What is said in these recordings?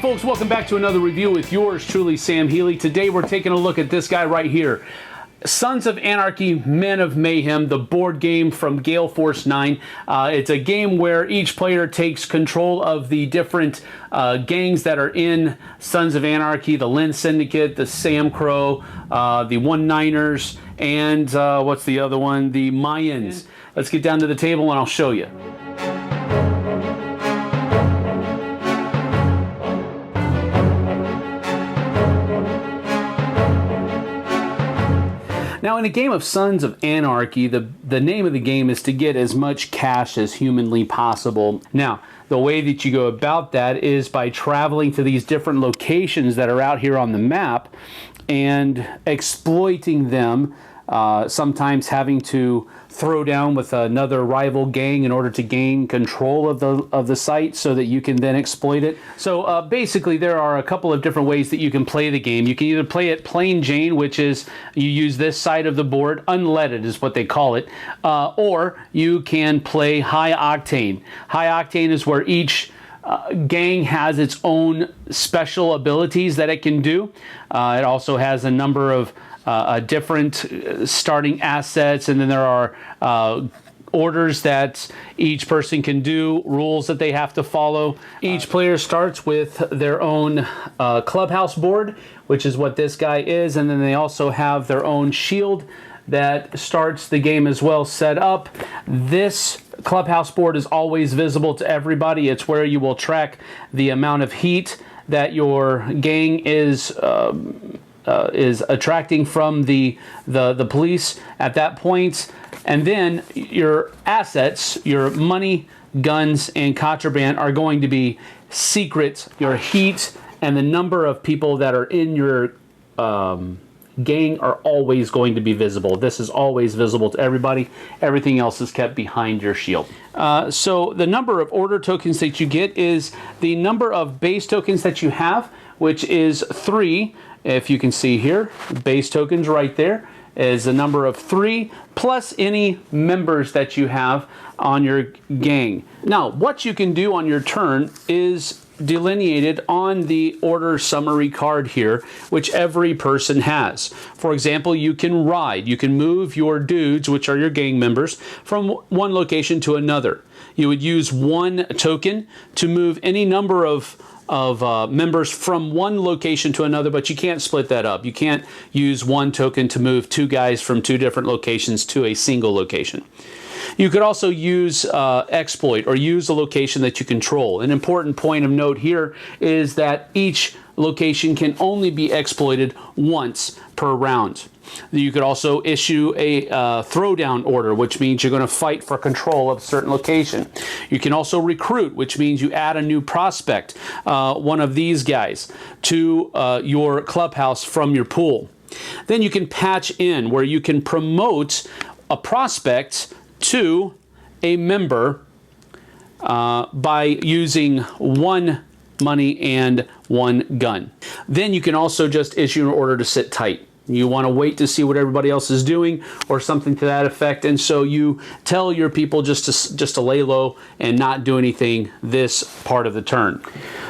folks, welcome back to another review with yours truly, Sam Healey. Today we're taking a look at this guy right here. Sons of Anarchy, Men of Mayhem, the board game from Gale Force 9. It's a game where each player takes control of the different gangs that are in Sons of Anarchy, the Lynn Syndicate, the Sam Crow, the One-Niners, and what's the other one? The Mayans. Let's get down to the table and I'll show you. Now, in a game of Sons of Anarchy, the name of the game is to get as much cash as humanly possible. Now, the way that you go about that is by traveling to these different locations that are out here on the map and exploiting them, sometimes having to throw down with another rival gang in order to gain control of the site so that you can then exploit it. So basically there are a couple of different ways that you can play the game. You can either play it plain Jane, which is you use this side of the board, unleaded is what they call it, or you can play high octane. High octane is where each gang has its own special abilities that it can do. It also has a number of different starting assets, and then there are orders that each person can do, rules that they have to follow. Each player starts with their own clubhouse board, which is what this guy is, and then they also have their own shield that starts the game as well set up. This clubhouse board is always visible to everybody. It's where you will track the amount of heat that your gang is attracting from the police at that point. And then your assets, your money, guns, and contraband are going to be secret. Your heat and the number of people that are in your gang are always going to be visible. This is always visible to everybody. Everything else is kept behind your shield. So the number of order tokens that you get is the number of base tokens that you have, which is 3. If you can see here, base tokens right there is a number of 3 plus any members that you have on your gang. Now, what you can do on your turn is delineated on the order summary card here, which every person has. For example, you can ride. You can move your dudes, which are your gang members, from one location to another. You would use 1 token to move any number of members from one location to another, but you can't split that up. You can't use 1 token to move 2 guys from 2 different locations to a single location. You could also use exploit or use a location that you control. An important point of note here is that each location can only be exploited once per round. You could also issue a throwdown order, which means you're going to fight for control of a certain location. You can also recruit, which means you add a new prospect, one of these guys, to your clubhouse from your pool. Then you can patch in, where you can promote a prospect to a member by using 1 money and 1 gun. Then you can also just issue an order to sit tight. You want to wait to see what everybody else is doing or something to that effect, and so you tell your people just to lay low and not do anything this part of the turn.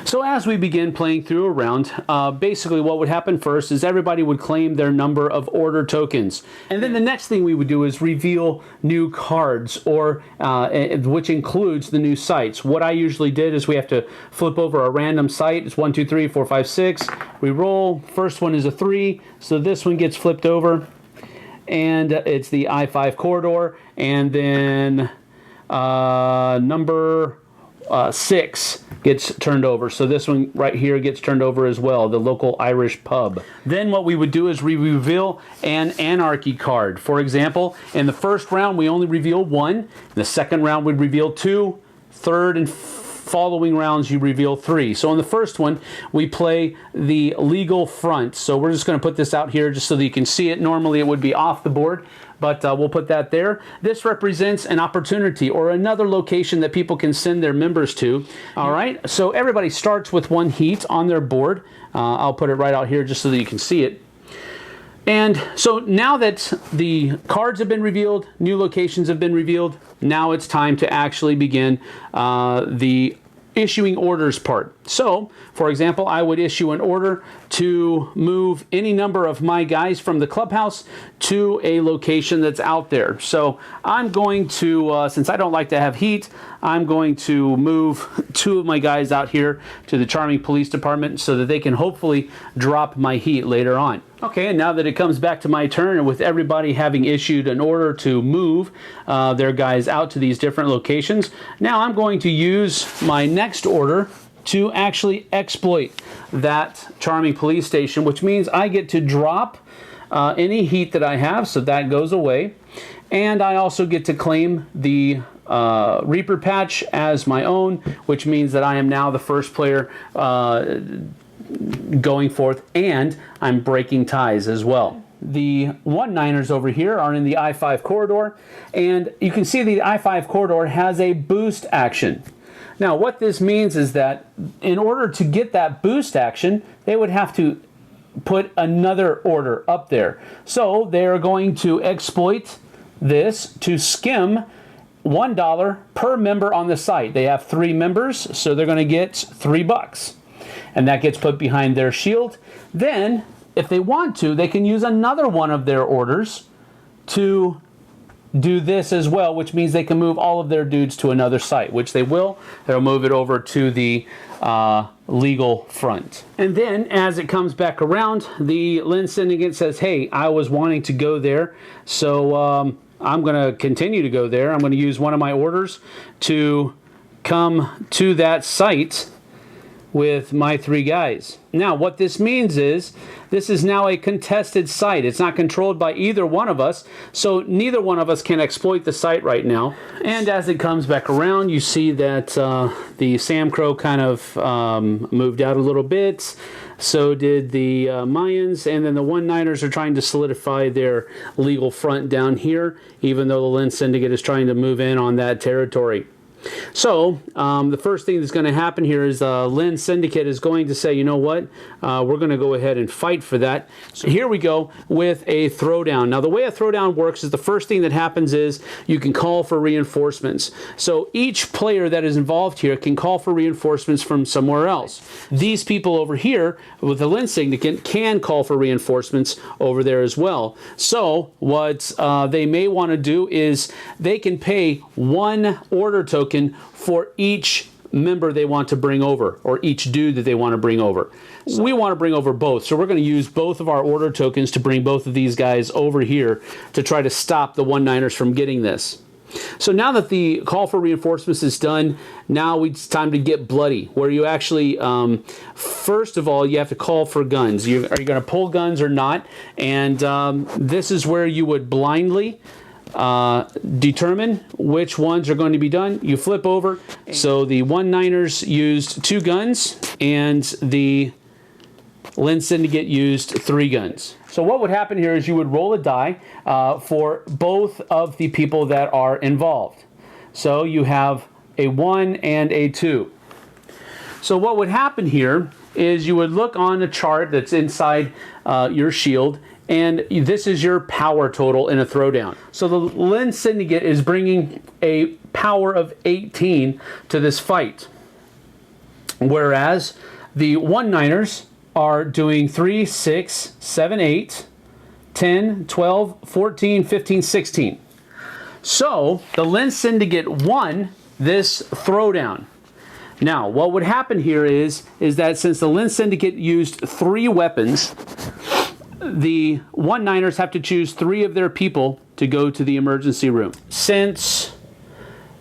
So as we begin playing through a round, basically what would happen first is everybody would claim their number of order tokens, and then the next thing we would do is reveal new cards, or which includes the new sites. What I usually did is we have to flip over a random site. It's 1, 2, 3, 4, 5, 6. We roll. First one is a 3, so this one gets flipped over, and it's the I-5 corridor, and then number 6 gets turned over. So this one right here gets turned over as well, the local Irish pub. Then what we would do is we reveal an Anarchy card. For example, in the first round we only reveal 1. In the second round we'd reveal 2. Third and following rounds you reveal 3. So in the first one we play the legal front. So we're just going to put this out here just so that you can see it. Normally it would be off the board, but we'll put that there. This represents an opportunity or another location that people can send their members to. All right, so everybody starts with 1 heat on their board. I'll put it right out here just so that you can see it. And so now that the cards have been revealed, new locations have been revealed, now it's time to actually begin the issuing orders part. So, for example, I would issue an order to move any number of my guys from the clubhouse to a location that's out there. So I'm going to, since I don't like to have heat, I'm going to move 2 of my guys out here to the Charming Police Department so that they can hopefully drop my heat later on. Okay, and now that it comes back to my turn, and with everybody having issued an order to move their guys out to these different locations, now I'm going to use my next order to actually exploit that Charming Police Station, which means I get to drop any heat that I have, so that goes away. And I also get to claim the Reaper patch as my own, which means that I am now the first player going forth, and I'm breaking ties as well. The 1-9ers over here are in the I-5 corridor, and you can see the I-5 corridor has a boost action. Now what this means is that in order to get that boost action, they would have to put another order up there. So they're going to exploit this to skim $1 per member on the site. They have 3 members, so they're going to get $3. And that gets put behind their shield. Then, if they want to, they can use another one of their orders to do this as well, which means they can move all of their dudes to another site, which they will. They'll move it over to the legal front. And then, as it comes back around, the Lens Syndicate says, hey, I was wanting to go there, so I'm going to continue to go there. I'm going to use one of my orders to come to that site with my 3 guys. Now, what this means is this is now a contested site. It's not controlled by either one of us, so neither one of us can exploit the site right now. And as it comes back around, you see that the Sam Crow kind of moved out a little bit. So did the Mayans, and then the 1-9ers are trying to solidify their legal front down here, even though the Lens Syndicate is trying to move in on that territory. So the first thing that's going to happen here is Lens Syndicate is going to say, you know what, we're going to go ahead and fight for that. So here we go with a throwdown. Now the way a throwdown works is the first thing that happens is you can call for reinforcements. So each player that is involved here can call for reinforcements from somewhere else. These people over here with the Lens Syndicate can call for reinforcements over there as well. So what they may want to do is they can pay 1 order token for each member they want to bring over, or each dude that they want to bring over. So we want to bring over both, so we're going to use both of our order tokens to bring both of these guys over here to try to stop the 1-9ers from getting this. So now that the call for reinforcements is done, now it's time to get bloody, where you actually, first of all, you have to call for guns. Are you going to pull guns or not? And this is where you would blindly determine which ones are going to be done. You flip over. So the 1-9ers used 2 guns, and the Lens Syndicate used 3 guns. So what would happen here is you would roll a die for both of the people that are involved. So you have a 1 and a 2. So what would happen here is you would look on a chart that's inside your shield, and this is your power total in a throwdown. So the Lens Syndicate is bringing a power of 18 to this fight, whereas the 1-9ers are doing 3, 6, 7, 8, 10, 12, 14, 15, 16. So the Lens Syndicate won this throwdown. Now, what would happen here is that since the Lens Syndicate used 3 weapons, the 1-9ers have to choose 3 of their people to go to the emergency room. Since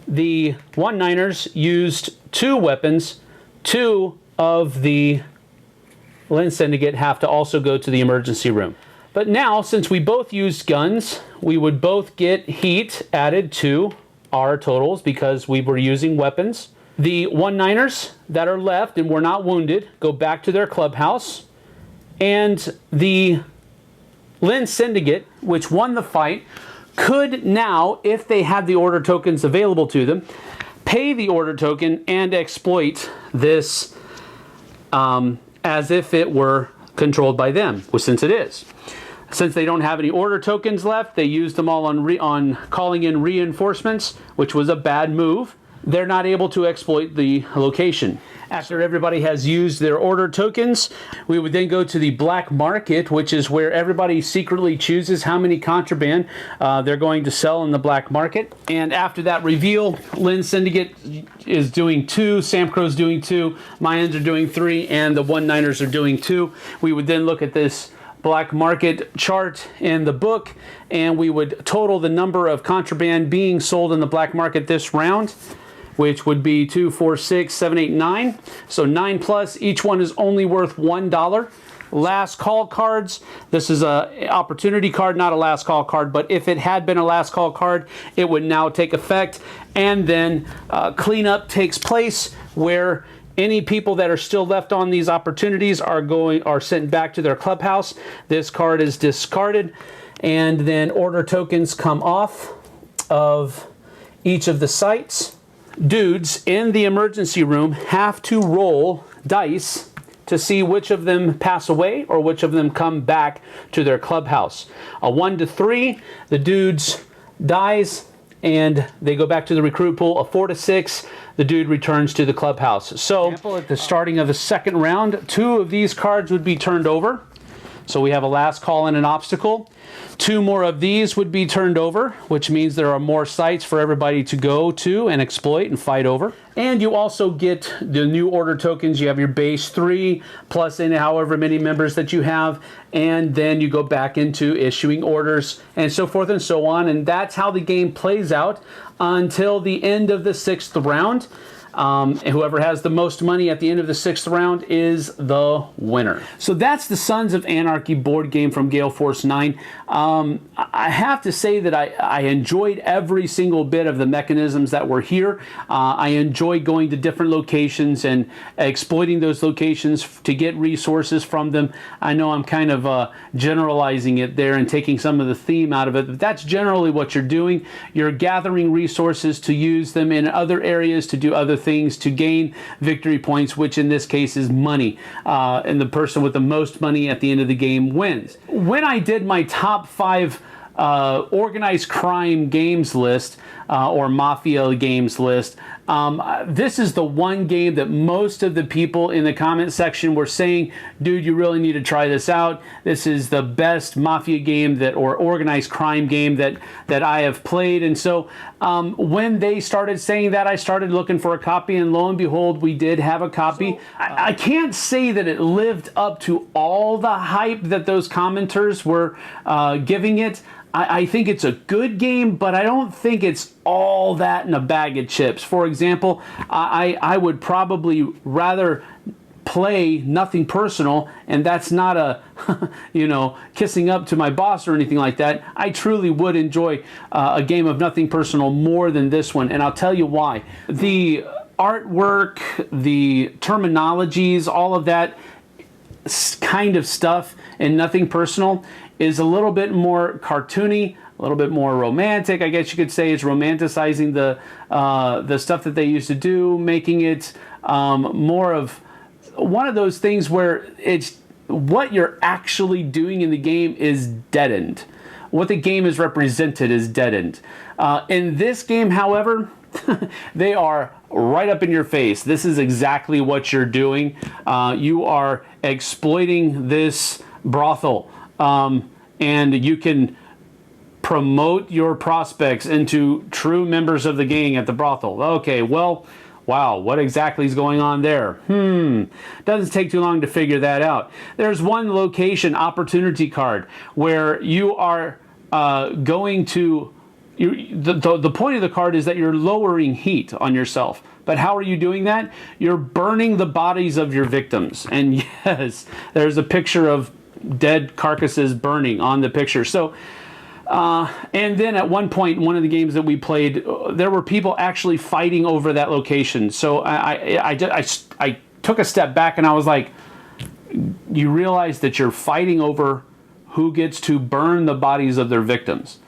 the 1-9ers used 2 weapons, 2 of the Lens Syndicate have to also go to the emergency room. But now, since we both used guns, we would both get heat added to our totals because we were using weapons. The 1-9ers that are left and were not wounded go back to their clubhouse, and the Lens Syndicate, which won the fight, could now, if they had the order tokens available to them, pay the order token and exploit this as if it were controlled by them, since it is. Since they don't have any order tokens left, they used them all on calling in reinforcements, which was a bad move. they're not able to exploit the location. After everybody has used their order tokens, we would then go to the black market, which is where everybody secretly chooses how many contraband they're going to sell in the black market. And after that reveal, Lynn's Syndicate is doing 2, Sam Crow's doing 2, Mayans are doing 3, and the 1-9ers are doing 2. We would then look at this black market chart in the book, and we would total the number of contraband being sold in the black market this round, which would be 2, 4, 6, 7, 8, 9. So 9 plus, each one is only worth $1. Last call cards. This is a opportunity card, not a last call card, but if it had been a last call card, it would now take effect. And then cleanup takes place where any people that are still left on these opportunities are sent back to their clubhouse. This card is discarded, and then order tokens come off of each of the sites. Dudes in the emergency room have to roll dice to see which of them pass away or which of them come back to their clubhouse. A 1 to 3, the dudes dies and they go back to the recruit pool. A 4 to 6, the dude returns to the clubhouse. So at the starting of the second round, 2 of these cards would be turned over. So we have a last call and an obstacle. 2 more of these would be turned over, which means there are more sites for everybody to go to and exploit and fight over. And you also get the new order tokens. You have your base 3 plus in however many members that you have, and then you go back into issuing orders and so forth and so on. And that's how the game plays out until the end of the 6th round. And whoever has the most money at the end of the 6th round is the winner. So that's the Sons of Anarchy board game from Gale Force 9. I have to say that I enjoyed every single bit of the mechanisms that were here. I enjoyed going to different locations and exploiting those locations to get resources from them. I know I'm kind of generalizing it there and taking some of the theme out of it, but that's generally what you're doing. You're gathering resources to use them in other areas to do other things to gain victory points, which in this case is money. And the person with the most money at the end of the game wins. When I did my top 5 organized crime games list or mafia games list, this is the one game that most of the people in the comment section were saying, dude, you really need to try this out. This is the best mafia game or organized crime game that I have played. And so when they started saying that, I started looking for a copy, and lo and behold, we did have a copy. So, I can't say that it lived up to all the hype that those commenters were giving it. I think it's a good game, but I don't think it's all that in a bag of chips. For example, I would probably rather play Nothing Personal, and that's not a, kissing up to my boss or anything like that. I truly would enjoy a game of Nothing Personal more than this one, and I'll tell you why. The artwork, the terminologies, all of that kind of stuff in Nothing Personal is a little bit more cartoony, a little bit more romantic. I guess you could say it's romanticizing the stuff that they used to do, making it more of one of those things where it's what you're actually doing in the game is deadened. What the game is represented is deadened. In this game, however, they are right up in your face. This is exactly what you're doing. You are exploiting this brothel. And you can promote your prospects into true members of the gang at the brothel. Okay, well, wow, what exactly is going on there? Doesn't take too long to figure that out. There's one location opportunity card where you are going to... The point of the card is that you're lowering heat on yourself. But how are you doing that? You're burning the bodies of your victims. And yes, there's a picture of dead carcasses burning on the picture. So, and then at one point, one of the games that we played, there were people actually fighting over that location. So I took a step back and I was like, you realize that you're fighting over who gets to burn the bodies of their victims.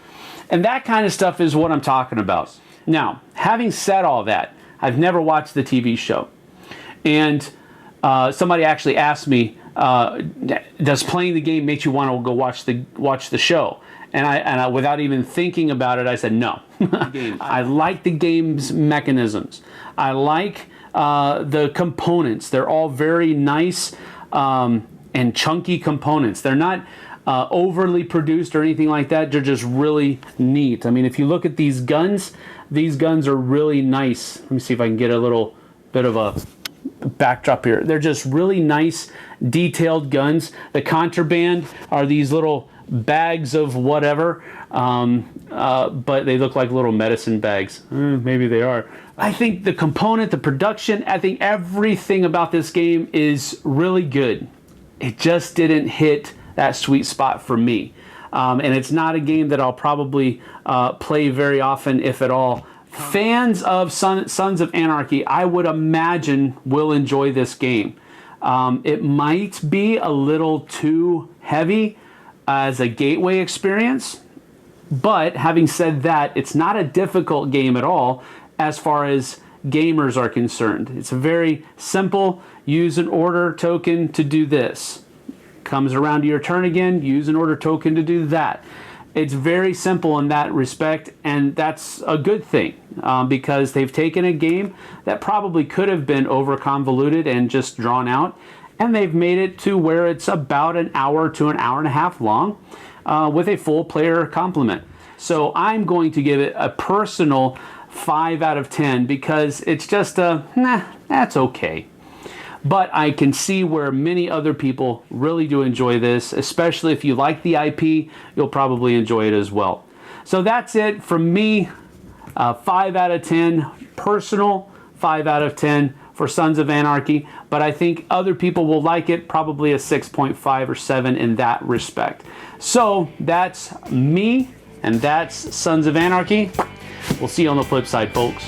And that kind of stuff is what I'm talking about. Now, having said all that, I've never watched the TV show. And somebody actually asked me, does playing the game make you want to go watch the show? And I without even thinking about it, I said no. I like the game's mechanisms. I like the components. They're all very nice and chunky components. They're not overly produced or anything like that. They're just really neat. I mean, if you look at these guns are really nice. Let me see if I can get a little bit of a backdrop here. They're just really nice, detailed guns. The contraband are these little bags of whatever, but they look like little medicine bags. Maybe they are. I think the component, the production, I think everything about this game is really good. It just didn't hit that sweet spot for me. And it's not a game that I'll probably play very often, if at all. Fans of Sons of Anarchy, I would imagine, will enjoy this game. It might be a little too heavy as a gateway experience, but having said that, it's not a difficult game at all as far as gamers are concerned. It's a very simple, use an order token to do this. Comes around to your turn again, use an order token to do that. It's very simple in that respect, and that's a good thing because they've taken a game that probably could have been over convoluted and just drawn out, and they've made it to where it's about an hour to an hour and a half long with a full player complement. So I'm going to give it a personal 5 out of 10 because it's just that's okay. But I can see where many other people really do enjoy this, especially if you like the IP, you'll probably enjoy it as well. So that's it from me. 5 out of 10, personal 5 out of 10 for Sons of Anarchy. But I think other people will like it, probably a 6.5 or 7 in that respect. So that's me, and that's Sons of Anarchy. We'll see you on the flip side, folks.